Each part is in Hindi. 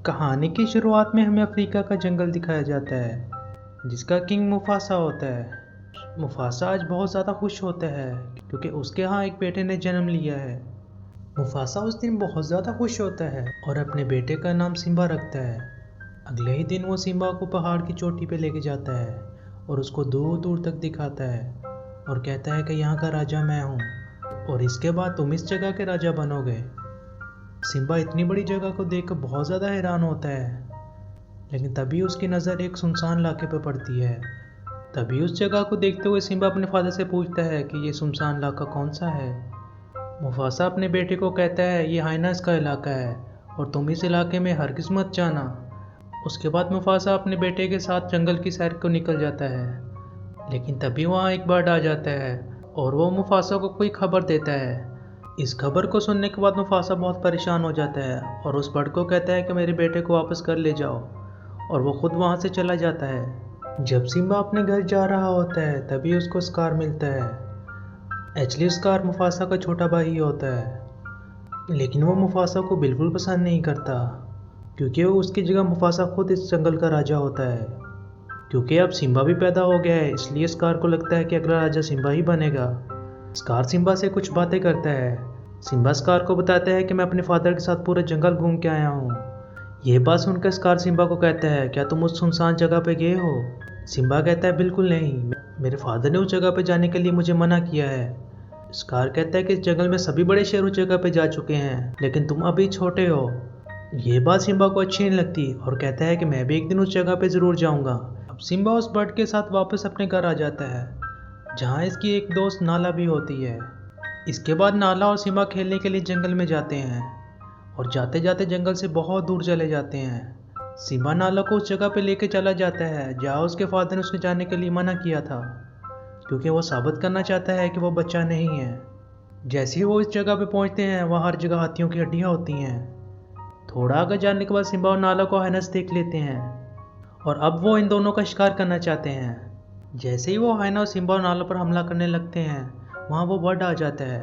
कहानी की शुरुआत में हमें अफ्रीका का जंगल दिखाया जाता है जिसका किंग मुफासा होता है। मुफासा आज बहुत ज़्यादा खुश होता है क्योंकि उसके यहाँ एक बेटे ने जन्म लिया है। मुफासा उस दिन बहुत ज़्यादा खुश होता है और अपने बेटे का नाम सिम्बा रखता है। अगले ही दिन वो सिम्बा को पहाड़ की चोटी पे लेके जाता है और उसको दूर दूर तक दिखाता है और कहता है कि यहाँ का राजा मैं हूँ और इसके बाद तुम इस जगह के राजा बनोगे। सिम्बा इतनी बड़ी जगह को देखकर बहुत ज़्यादा हैरान होता है, लेकिन तभी उसकी नज़र एक सुनसान इलाके पर पड़ती है। तभी उस जगह को देखते हुए सिम्बा अपने फादर से पूछता है कि ये सुनसान इलाका कौन सा है। मुफासा अपने बेटे को कहता है ये हाइनास का इलाका है और तुम इस इलाके में हरगिज़ मत जाना। उसके बाद मुफासा अपने बेटे के साथ जंगल की सैर को निकल जाता है, लेकिन तभी वहाँ एक बर्ड आ जाता है और वो मुफासा को कोई खबर देता है। इस खबर को सुनने के बाद मुफासा बहुत परेशान हो जाता है और उस बर्ड को कहता है कि मेरे बेटे को वापस कर ले जाओ, और वो खुद वहाँ से चला जाता है। जब सिम्बा अपने घर जा रहा होता है तभी उसको स्कार मिलता है। एक्चुअली स्कार मुफासा का छोटा भाई होता है, लेकिन वो मुफासा को बिल्कुल पसंद नहीं करता क्योंकि वो उसकी जगह मुफासा खुद इस जंगल का राजा होता है। क्योंकि अब सिम्बा भी पैदा हो गया है, इसलिए स्कार को लगता है कि अगला राजा सिम्बा ही बनेगा। स्कार सिम्बा से कुछ बातें करता है। सिम्बा स्कार को बताता है कि मैं अपने फादर के साथ पूरा जंगल घूम के आया हूँ। यह बात सुनकर स्कार सिम्बा को कहता है क्या तुम उस सुनसान जगह पे गए हो। सिम्बा कहता है बिल्कुल नहीं, मेरे फादर ने उस जगह पे जाने के लिए मुझे मना किया है। स्कार कहता है कि इस जंगल में सभी बड़े शेर उस जगह पे जा चुके हैं, लेकिन तुम अभी छोटे हो। ये बात सिम्बा को अच्छी नहीं लगती और कहता है कि मैं भी एक दिन उस जगह पे ज़रूर जाऊँगा। अब सिम्बा उस बर्ड के साथ वापस अपने घर आ जाता है जहाँ इसकी एक दोस्त नाला भी होती है। इसके बाद नाला और सिम्बा खेलने के लिए जंगल में जाते हैं और जाते जाते जंगल से बहुत दूर चले जाते हैं। सिम्बा नाला को उस जगह पे लेके चला जाता है जहाँ उसके फादर ने उसके जाने के लिए मना किया था, क्योंकि वो साबित करना चाहता है कि वो बच्चा नहीं है। जैसे ही वो इस जगह पे पहुँचते हैं वहाँ हर जगह हाथियों की हड्डियाँ होती हैं। थोड़ा आगे जाने के बाद सिम्बा और नाला को हाइनस देख लेते हैं और अब वो इन दोनों का शिकार करना चाहते हैं। जैसे ही वो हाइना और सिम्बा और नाला पर हमला करने लगते हैं वहाँ वो बर्ड आ जाता है।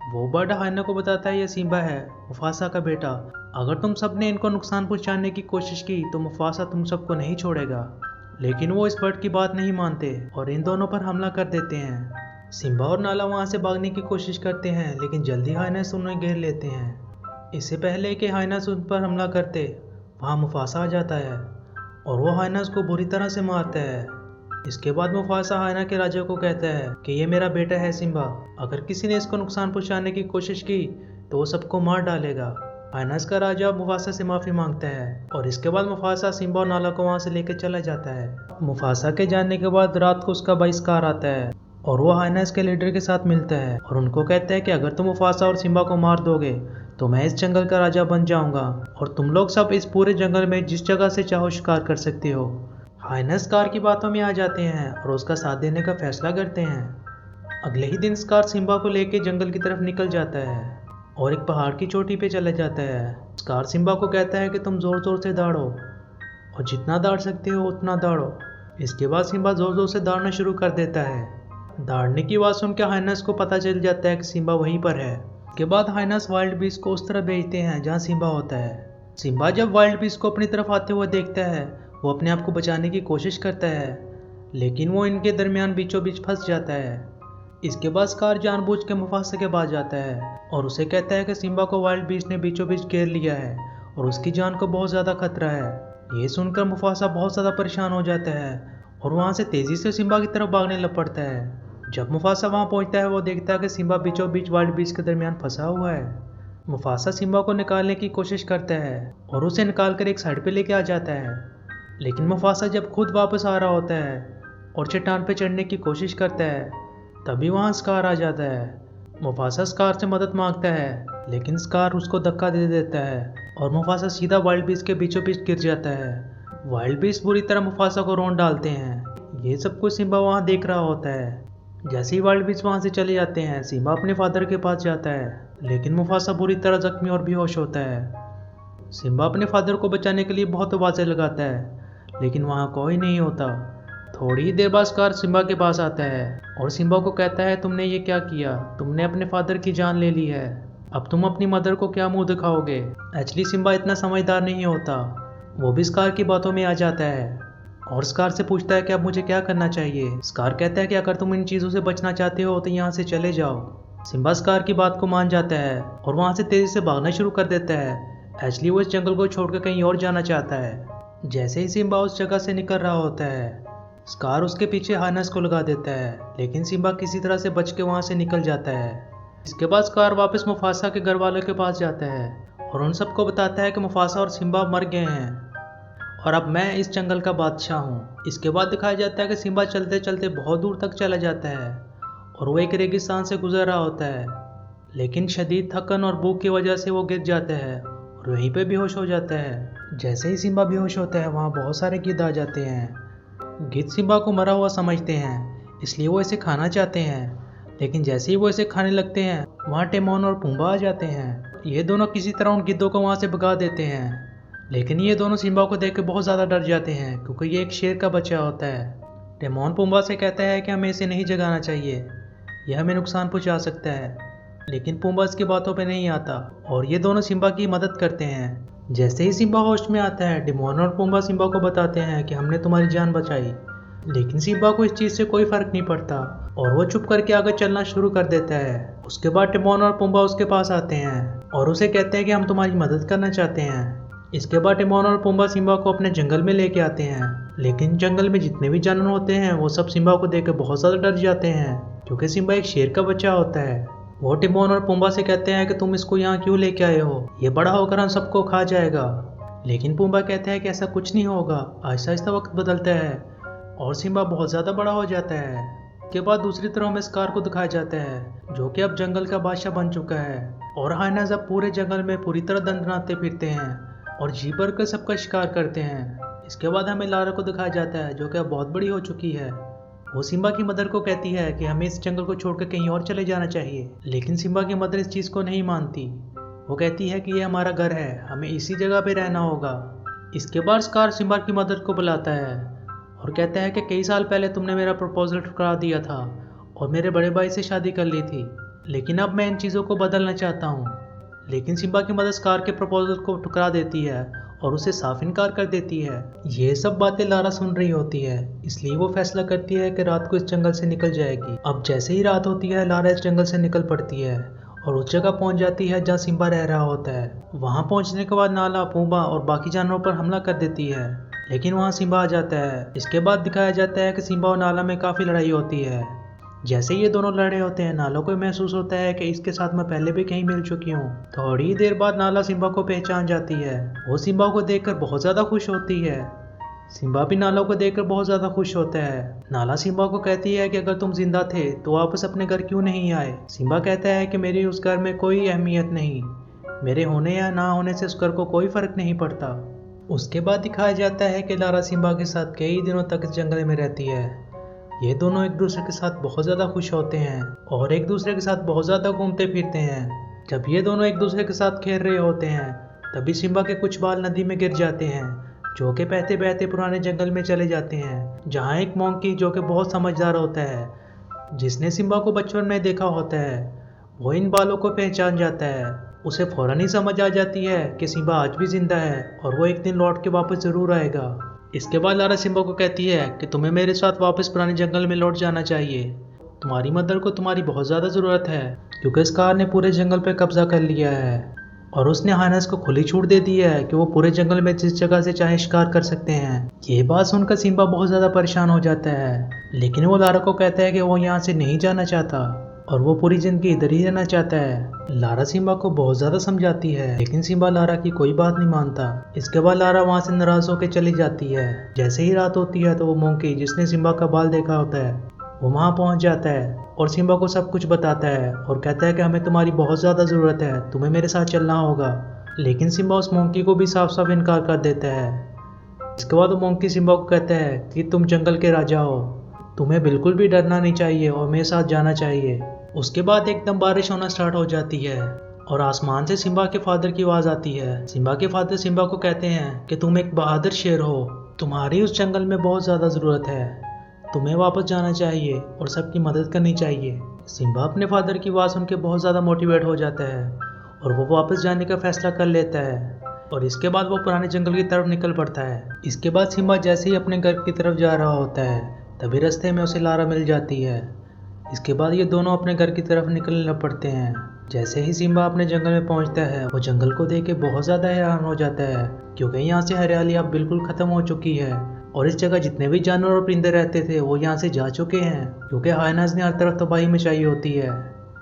वो बर्ड हाइना को बताता है ये सिम्बा है, मुफासा का बेटा। अगर तुम सब ने इनको नुकसान पहुँचाने की कोशिश की तो मुफासा तुम सबको नहीं छोड़ेगा। लेकिन वो इस बर्ड की बात नहीं मानते और इन दोनों पर हमला कर देते हैं। सिम्बा और नाला वहाँ से भागने की कोशिश करते हैं, लेकिन जल्दी हाइनस उन्हें घेर लेते हैं। इससे पहले कि हाइनस उन पर हमला करते वहाँ मुफासा आ जाता है और वो हाइनस को बुरी तरह से मारता है। इसके बाद मुफासा हाइना के राजा को कहता है कि ये मेरा बेटा है सिम्बा, अगर किसी ने इसको नुकसान पहुंचाने की कोशिश की तो वो सबको मार डालेगा। हाइनस का राजा मुफासा से माफ़ी मांगता है और इसके बाद मुफासा सिम्बा और नाला को वहाँ से लेकर चला जाता है। मुफासा के जाने के बाद रात को उसका भाई स्कार आता है और वो हाइनस के लीडर के साथ मिलता है और उनको कहता है कि अगर तुम मुफासा और सिम्बा को मार दोगे तो मैं इस जंगल का राजा बन जाऊंगा और तुम लोग सब इस पूरे जंगल में जिस जगह से चाहो शिकार कर सकते हो। हाइनस स्कार की बातों में आ जाते हैं और उसका साथ देने का फैसला करते हैं। अगले ही दिन स्कार सिम्बा को लेकर जंगल की तरफ निकल जाता है और एक पहाड़ की चोटी पे चला जाता है। स्कार सिम्बा को कहता है कि तुम ज़ोर ज़ोर से दौड़ो और जितना दौड़ सकते हो उतना दौड़ो। इसके बाद सिम्बा ज़ोर ज़ोर से दौड़ना शुरू कर देता है। दौड़ने की आवाज़ सुनकर हाइनस को पता चल जाता है कि सिम्बा वहीं पर है। इसके बाद हाइनस वाइल्ड बीस्ट को उस तरफ भेजते हैं जहाँ सिम्बा होता है। सिम्बा जब वाइल्ड बीस्ट को अपनी तरफ आते हुए देखता है वो अपने आप को बचाने की कोशिश करता है, लेकिन वो इनके दरमियान बीचों बीच फंस जाता है। इसके बाद स्कार जानबूझ के मुफासा के पास जाता है और उसे कहता है कि सिम्बा को वाइल्ड बीस्ट ने बीचों बीच घेर लिया है और उसकी जान को बहुत ज़्यादा खतरा है। ये सुनकर मुफासा बहुत ज़्यादा परेशान हो जाता है और वहाँ से तेज़ी से सिम्बा की तरफ भागने लग पड़ता है। जब मुफासा वहाँ पहुँचता है वो देखता है कि सिम्बा बीचों बीच वाइल्ड बीस्ट के दरमियान फंसा हुआ है। मुफासा सिम्बा को निकालने की कोशिश करता है और उसे निकाल कर एक साइड पर लेके आ जाता है, लेकिन मुफासा जब खुद वापस आ रहा होता है और चट्टान पे चढ़ने की कोशिश करता है तभी वहाँ स्कार आ जाता है। मुफासा स्कार से मदद मांगता है, लेकिन स्कार उसको धक्का दे देता है और मुफासा सीधा वाइल्ड बीस्ट के बीचों बीच गिर जाता है। वाइल्ड बीस्ट बुरी तरह मुफासा को रौंद डालते हैं। ये सब कुछ सिम्बा वहाँ देख रहा होता है। जैसे ही वाइल्ड बीस्ट वहाँ से चले जाते हैं सिम्बा अपने फादर के पास जाता है, लेकिन मुफासा बुरी तरह जख्मी और बेहोश होता है। सिम्बा अपने फादर को बचाने के लिए बहुत आवाज़ें लगाता है, लेकिन वहाँ कोई नहीं होता। थोड़ी ही देर बाद स्कार सिम्बा के पास आता है और सिम्बा को कहता है तुमने ये क्या किया, तुमने अपने फादर की जान ले ली है। अब तुम अपनी मदर को क्या मुंह दिखाओगे। एक्चुअली सिम्बा इतना समझदार नहीं होता, वो भी स्कार की बातों में आ जाता है और स्कार से पूछता है कि अब मुझे क्या करना चाहिए। स्कार कहता है कि अगर तुम इन चीज़ों से बचना चाहते हो तो यहाँ से चले जाओ। सिम्बा स्कार की बात को मान जाता है और वहाँ से तेजी से भागना शुरू कर देता है। एक्चुअली वो इस जंगल को छोड़कर कहीं और जाना चाहता है। जैसे ही सिम्बा उस जगह से निकल रहा होता है, स्कार उसके पीछे हार्नेस को लगा देता है, लेकिन सिम्बा किसी तरह से बच के वहाँ से निकल जाता है। इसके बाद स्कार वापस मुफासा के घर वालों के पास जाता है और उन सबको बताता है कि मुफासा और सिम्बा मर गए हैं और अब मैं इस जंगल का बादशाह हूँ। इसके बाद दिखाया जाता है कि सिम्बा चलते चलते बहुत दूर तक चला जाता है और वो एक रेगिस्तान से गुजर रहा होता है, लेकिन शदीद थकन और भूख की वजह से वो गिर जाता है और वहीं पे बेहोश हो जाता है। जैसे ही सिम्बा बेहोश होता है, वहाँ बहुत सारे गिद्ध आ जाते हैं। गिद्ध सिम्बा को मरा हुआ समझते हैं, इसलिए वो इसे खाना चाहते हैं, लेकिन जैसे ही वो इसे खाने लगते हैं, वहाँ टिमोन और पुम्बा आ जाते हैं। ये दोनों किसी तरह उन गिद्धों को वहाँ से भगा देते हैं, लेकिन ये दोनों सिम्बा को देख के बहुत ज़्यादा डर जाते हैं क्योंकि ये एक शेर का बच्चा होता है। टिमोन पुम्बा से कहता है कि हमें इसे नहीं जगाना चाहिए, यह हमें नुकसान पहुँचा सकता है, लेकिन पुम्बा इसकी बातों पे नहीं आता और ये दोनों सिम्बा की मदद करते हैं। जैसे ही सिम्बा होश में आता है, टिमोन और पुम्बा सिम्बा को बताते हैं कि हमने तुम्हारी जान बचाई, लेकिन सिम्बा को इस चीज़ से कोई फ़र्क नहीं पड़ता और वो चुप करके आगे चलना शुरू कर देता है। उसके बाद टिमोन और पुम्बा उसके पास आते हैं और उसे कहते हैं कि हम तुम्हारी मदद करना चाहते हैं। इसके बाद टिमोन और पुम्बा सिम्बा को अपने जंगल में लेके आते हैं, लेकिन जंगल में जितने भी जानवर होते हैं वो सब सिम्बा को देख के बहुत ज़्यादा डर जाते हैं क्योंकि सिम्बा एक शेर का बच्चा होता है। वो टिमोन और पुम्बा से कहते हैं कि तुम इसको यहाँ क्यों लेके आए हो, ये बड़ा होकर हम सबको खा जाएगा। लेकिन पुम्बा कहता है कि ऐसा कुछ नहीं होगा। आहिस्ता आहिस्ता वक्त बदलता है और सिम्बा बहुत ज़्यादा बड़ा हो जाता है। के बाद दूसरी तरफ हमें स्कार को दिखाया जाता है जो कि अब जंगल का बादशाह बन चुका है और हाइनाज अब पूरे जंगल में पूरी तरह दंडनाते फिरते हैं और जी भर कर सबका शिकार करते हैं। इसके बाद हमें लारा को दिखाया जाता है जो कि अब बहुत बड़ी हो चुकी है। वो सिम्बा की मदर को कहती है कि हमें इस जंगल को छोड़कर कहीं और चले जाना चाहिए, लेकिन सिम्बा की मदर इस चीज़ को नहीं मानती। वो कहती है कि ये हमारा घर है, हमें इसी जगह पे रहना होगा। इसके बाद स्कार सिम्बा की मदर को बुलाता है और कहता है कि कई साल पहले तुमने मेरा प्रपोजल ठुकरा दिया था और मेरे बड़े भाई से शादी कर ली थी, लेकिन अब मैं इन चीज़ों को बदलना चाहता हूँ। लेकिन सिम्बा की मदर स्कार के प्रपोजल को ठुकरा देती है और उसे साफ इनकार कर देती है। ये सब बातें लारा सुन रही होती है, इसलिए वो फैसला करती है कि रात को इस जंगल से निकल जाएगी। अब जैसे ही रात होती है, लारा इस जंगल से निकल पड़ती है और उस जगह पहुंच जाती है जहाँ सिम्बा रह रहा होता है। वहाँ पहुँचने के बाद नाला, पुम्बा और बाकी जानवरों पर हमला कर देती है, लेकिन वहाँ सिम्बा आ जाता है। इसके बाद दिखाया जाता है कि सिम्बा और नाला में काफ़ी लड़ाई होती है। जैसे ये दोनों लड़े होते हैं, नाला को महसूस होता है कि इसके साथ मैं पहले भी कहीं मिल चुकी हूँ। थोड़ी देर बाद नाला सिम्बा को पहचान जाती है। वो सिम्बा को देखकर बहुत ज़्यादा खुश होती है। सिम्बा भी नाला को देखकर बहुत ज़्यादा खुश होता है। नाला सिम्बा को कहती है कि अगर तुम जिंदा थे तो वापस अपने घर क्यों नहीं आए। सिम्बा कहता है कि मेरी उस घर में कोई अहमियत नहीं, मेरे होने या ना होने से उस घर को कोई फ़र्क नहीं पड़ता। उसके बाद दिखाया जाता है कि लारा सिम्बा के साथ कई दिनों तक इस जंगल में रहती है। ये दोनों एक दूसरे के साथ बहुत ज़्यादा खुश होते हैं और एक दूसरे के साथ बहुत ज़्यादा घूमते फिरते हैं। जब ये दोनों एक दूसरे के साथ खेल रहे होते हैं, तभी सिम्बा के कुछ बाल नदी में गिर जाते हैं, जो कि बहते बहते पुराने जंगल में चले जाते हैं, जहाँ एक मोंकी जो कि बहुत समझदार होता है, जिसने सिम्बा को बचपन में देखा होता है, वो इन बालों को पहचान जाता है। उसे फ़ौरन ही समझ आ जाती है कि सिम्बा आज भी जिंदा है और वो एक दिन लौट के वापस ज़रूर आएगा। इसके बाद लारा सिम्बा को कहती है कि तुम्हें मेरे साथ वापस पुराने जंगल में लौट जाना चाहिए। तुम्हारी मदर को तुम्हारी बहुत ज़्यादा ज़रूरत है क्योंकि स्कार ने पूरे जंगल पर कब्जा कर लिया है और उसने हाइनेस को खुली छूट दे दी है कि वो पूरे जंगल में जिस जगह से चाहे शिकार कर सकते हैं। ये बात सुनकर सिम्बा बहुत ज़्यादा परेशान हो जाता है, लेकिन वो लारा को कहता है कि वो यहाँ से नहीं जाना चाहता और वो पूरी जिंदगी इधर ही रहना चाहता है। लारा सिम्बा को बहुत ज़्यादा समझाती है, लेकिन सिम्बा लारा की कोई बात नहीं मानता। इसके बाद लारा वहाँ से नाराज़ होकर चली जाती है। जैसे ही रात होती है तो वो मोंकी जिसने सिम्बा का बाल देखा होता है, वो वहाँ पहुँच जाता है और सिम्बा को सब कुछ बताता है और कहता है कि हमें तुम्हारी बहुत ज़्यादा ज़रूरत है, तुम्हें मेरे साथ चलना होगा। लेकिन सिम्बा उस मोंकी को भी साफ साफ इनकार कर देता है। इसके बाद वो मोंकी सिम्बा को कहता है कि तुम जंगल के राजा हो, तुम्हें बिल्कुल भी डरना नहीं चाहिए और मेरे साथ जाना चाहिए। उसके बाद एकदम बारिश होना स्टार्ट हो जाती है और आसमान से सिम्बा के फादर की आवाज़ आती है। सिम्बा के फादर सिम्बा को कहते हैं कि तुम एक बहादुर शेर हो, तुम्हारी उस जंगल में बहुत ज़्यादा ज़रूरत है, तुम्हें वापस जाना चाहिए और सबकी मदद करनी चाहिए। सिम्बा अपने फादर की बात सुन के बहुत ज़्यादा मोटिवेट हो जाता है और वो वापस जाने का फैसला कर लेता है और इसके बाद वो पुराने जंगल की तरफ निकल पड़ता है। इसके बाद सिम्बा जैसे ही अपने घर की तरफ जा रहा होता है तभी रास्ते में उसे लारा मिल जाती है। इसके बाद ये दोनों अपने घर की तरफ निकलने लग पड़ते हैं। जैसे ही सिम्बा अपने जंगल में पहुंचता है वो जंगल को देख के बहुत ज़्यादा हैरान हो जाता है क्योंकि यहाँ से हरियाली अब बिल्कुल ख़त्म हो चुकी है और इस जगह जितने भी जानवर और परिंदे रहते थे वो यहाँ से जा चुके हैं क्योंकि हाइनास ने हर तरफ तबाही मचाई होती है।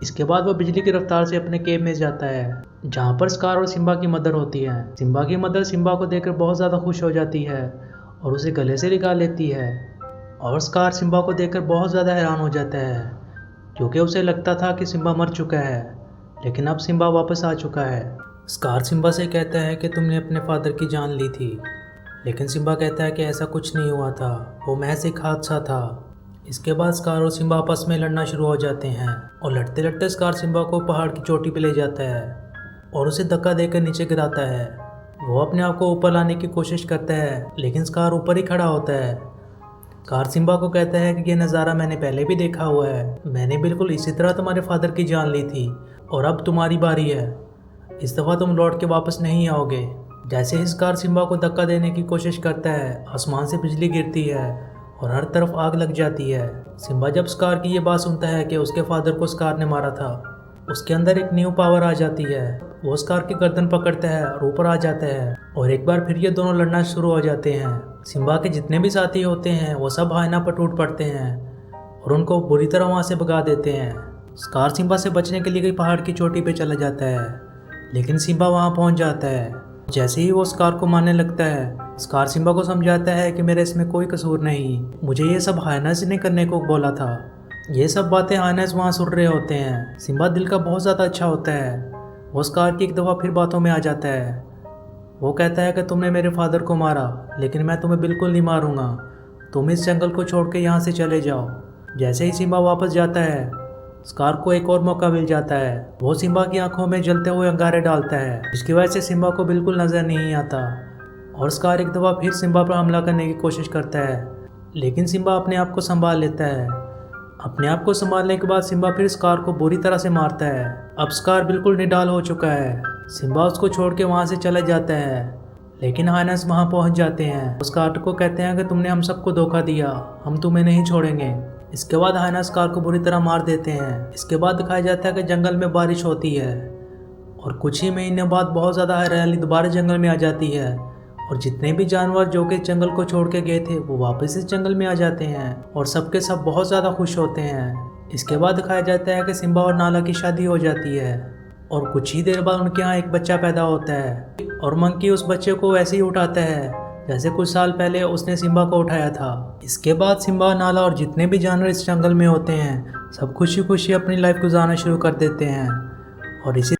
इसके बाद वो बिजली की रफ्तार से अपने केव में जाता है जहाँ पर स्कार और सिम्बा की मदर होती है। सिम्बा की मदर सिम्बा को देखकर बहुत ज़्यादा खुश हो जाती है और उसे गले से लगा लेती है और स्कार सिम्बा को देखकर बहुत ज़्यादा हैरान हो जाता है क्योंकि उसे लगता था कि सिम्बा मर चुका है, लेकिन अब सिम्बा वापस आ चुका है। स्कार सिम्बा से कहता है कि तुमने अपने फादर की जान ली थी, लेकिन सिम्बा कहता है कि ऐसा कुछ नहीं हुआ था, वो महज एक हादसा था। इसके बाद स्कार और सिम्बा आपस में लड़ना शुरू हो जाते हैं और लड़ते लड़ते स्कार सिम्बा को पहाड़ की चोटी पे ले जाता है और उसे धक्का देकर नीचे गिराता है। वो अपने आप को ऊपर लाने की कोशिश करता है लेकिन स्कार ऊपर ही खड़ा होता है। स्कार सिम्बा को कहता है कि ये नज़ारा मैंने पहले भी देखा हुआ है, मैंने बिल्कुल इसी तरह तुम्हारे फादर की जान ली थी और अब तुम्हारी बारी है, इस दफ़ा तुम लौट के वापस नहीं आओगे। जैसे ही स्कार सिम्बा को धक्का देने की कोशिश करता है आसमान से बिजली गिरती है और हर तरफ आग लग जाती है। सिम्बा जब स्कार की ये बात सुनता है कि उसके फादर को स्कार ने मारा था, उसके अंदर एक न्यू पावर आ जाती है। वो स्कार की गर्दन पकड़ता है और ऊपर आ जाता है और एक बार फिर ये दोनों लड़ना शुरू हो जाते हैं। सिम्बा के जितने भी साथी होते हैं वो सब हाइना पर टूट पड़ते हैं और उनको बुरी तरह वहाँ से भगा देते हैं। स्कार सिम्बा से बचने के लिए पहाड़ की चोटी पे चला जाता है, लेकिन सिम्बा वहाँ पहुँच जाता है। जैसे ही वो स्कार को मारने लगता है स्कार सिम्बा को समझाता है कि मेरा इसमें कोई कसूर नहीं, मुझे ये सब हाइनास ने करने को बोला था। ये सब बातें हाइनास वहाँ सुन रहे होते हैं। सिम्बा दिल का बहुत ज़्यादा अच्छा होता है। वो स्कार की एक दफ़ा फिर बातों में आ जाता है। वो कहता है कि तुमने मेरे फादर को मारा, लेकिन मैं तुम्हें बिल्कुल नहीं मारूंगा, तुम इस जंगल को छोड़ के यहाँ से चले जाओ। जैसे ही सिम्बा वापस जाता है स्कार को एक और मौका मिल जाता है। वो सिम्बा की आंखों में जलते हुए अंगारे डालता है जिसकी वजह से सिम्बा को बिल्कुल नज़र नहीं आता और स्कार एक दफ़ा फिर सिम्बा पर हमला करने की कोशिश करता है, लेकिन सिम्बा अपने आप को संभाल लेता है। अपने आप को संभालने के बाद सिम्बा फिर स्कार को बुरी तरह से मारता है। अब स्कार बिल्कुल निडाल हो चुका है। सिम्बा उसको छोड़ के वहाँ से चला जाता है, लेकिन हाइनास वहाँ पहुँच जाते हैं। स्कार को कहते हैं कि तुमने हम सबको धोखा दिया, हम तुम्हें नहीं छोड़ेंगे। इसके बाद हाइनास स्कार को बुरी तरह मार देते हैं। इसके बाद दिखाया जाता है कि जंगल में बारिश होती है और कुछ ही महीने बाद बहुत ज़्यादा हरियाली दोबारा जंगल में आ जाती है और जितने भी जानवर जो कि जंगल को छोड़ के गए थे वो वापस इस जंगल में आ जाते हैं और सबके सब बहुत ज़्यादा खुश होते हैं। इसके बाद दिखाया जाता है कि सिम्बा और नाला की शादी हो जाती है और कुछ ही देर बाद उनके यहाँ एक बच्चा पैदा होता है और मंकी उस बच्चे को वैसे ही उठाता है जैसे कुछ साल पहले उसने सिम्बा को उठाया था। इसके बाद सिम्बा, नाला और जितने भी जानवर इस जंगल में होते हैं सब खुशी खुशी अपनी लाइफ गुजारना शुरू कर देते हैं और इसी